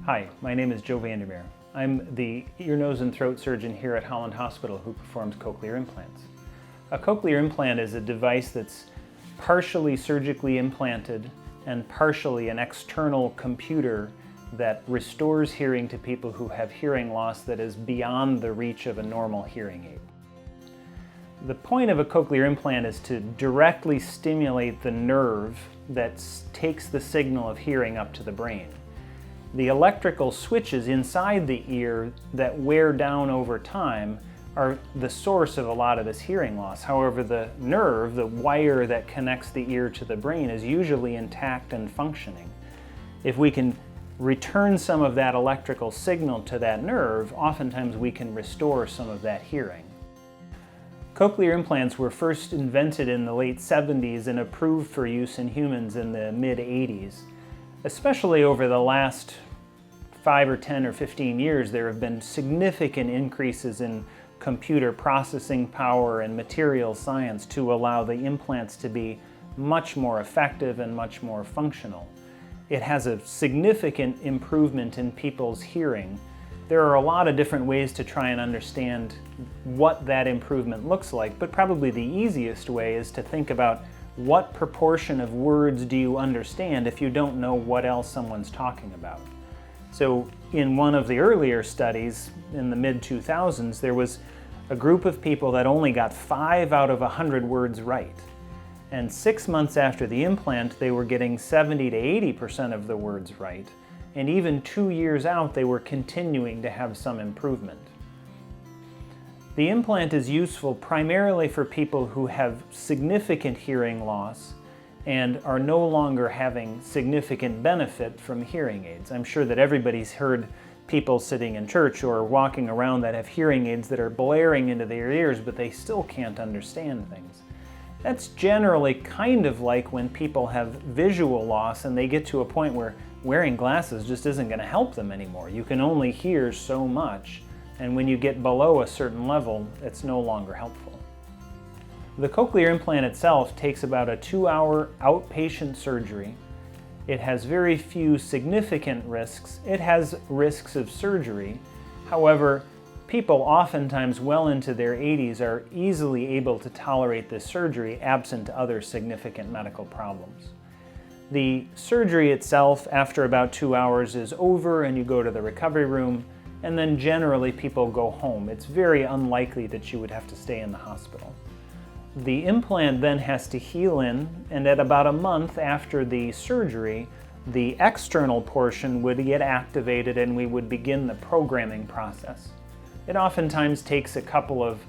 Hi, my name is Joe VanderMeer. I'm the ear, nose, and throat surgeon here at Holland Hospital who performs cochlear implants. A cochlear implant is a device that's partially surgically implanted and partially an external computer that restores hearing to people who have hearing loss that is beyond the reach of a normal hearing aid. The point of a cochlear implant is to directly stimulate the nerve that takes the signal of hearing up to the brain. The electrical switches inside the ear that wear down over time are the source of a lot of this hearing loss. However, the nerve, the wire that connects the ear to the brain, is usually intact and functioning. If we can return some of that electrical signal to that nerve, oftentimes we can restore some of that hearing. Cochlear implants were first invented in the late 70s and approved for use in humans in the mid-80s. Especially over the last 5 or 10 or 15 years, there have been significant increases in computer processing power and material science to allow the implants to be much more effective and much more functional. It has a significant improvement in people's hearing. There are a lot of different ways to try and understand what that improvement looks like, but probably the easiest way is to think about what proportion of words do you understand if you don't know what else someone's talking about. So in one of the earlier studies in the mid-2000s, there was a group of people that only got 5 out of 100 words right. And 6 months after the implant, they were getting 70 to 80% of the words right. And even 2 years out, they were continuing to have some improvement. The implant is useful primarily for people who have significant hearing loss and are no longer having significant benefit from hearing aids. I'm sure that everybody's heard people sitting in church or walking around that have hearing aids that are blaring into their ears, but they still can't understand things. That's generally kind of like when people have visual loss and they get to a point where wearing glasses just isn't going to help them anymore. You can only hear so much. And when you get below a certain level, it's no longer helpful. The cochlear implant itself takes about a 2-hour outpatient surgery. It has very few significant risks. It has risks of surgery. However, people oftentimes well into their 80s are easily able to tolerate this surgery absent other significant medical problems. The surgery itself, after about 2 hours, is over and you go to the recovery room, and then generally people go home. It's very unlikely that you would have to stay in the hospital. The implant then has to heal in, and at about a month after the surgery, the external portion would get activated and we would begin the programming process. It oftentimes takes a couple of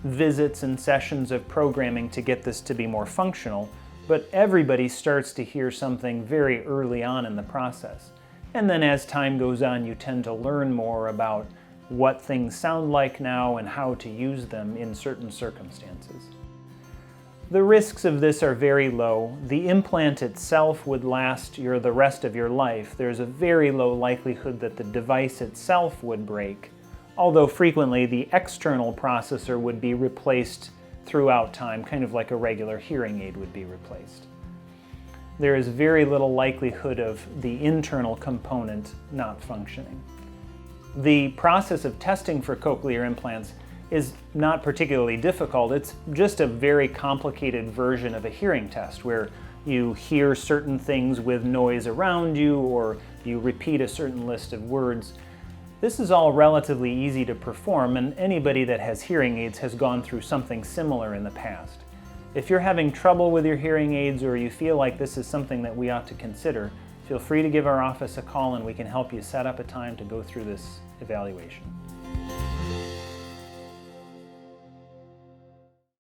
visits and sessions of programming to get this to be more functional, but everybody starts to hear something very early on in the process. And then as time goes on, you tend to learn more about what things sound like now and how to use them in certain circumstances. The risks of this are very low. The implant itself would last the rest of your life. There's a very low likelihood that the device itself would break, although frequently the external processor would be replaced throughout time, kind of like a regular hearing aid would be replaced. There is very little likelihood of the internal component not functioning. The process of testing for cochlear implants is not particularly difficult. It's just a very complicated version of a hearing test where you hear certain things with noise around you or you repeat a certain list of words. This is all relatively easy to perform, and anybody that has hearing aids has gone through something similar in the past. If you're having trouble with your hearing aids or you feel like this is something that we ought to consider, feel free to give our office a call and we can help you set up a time to go through this evaluation.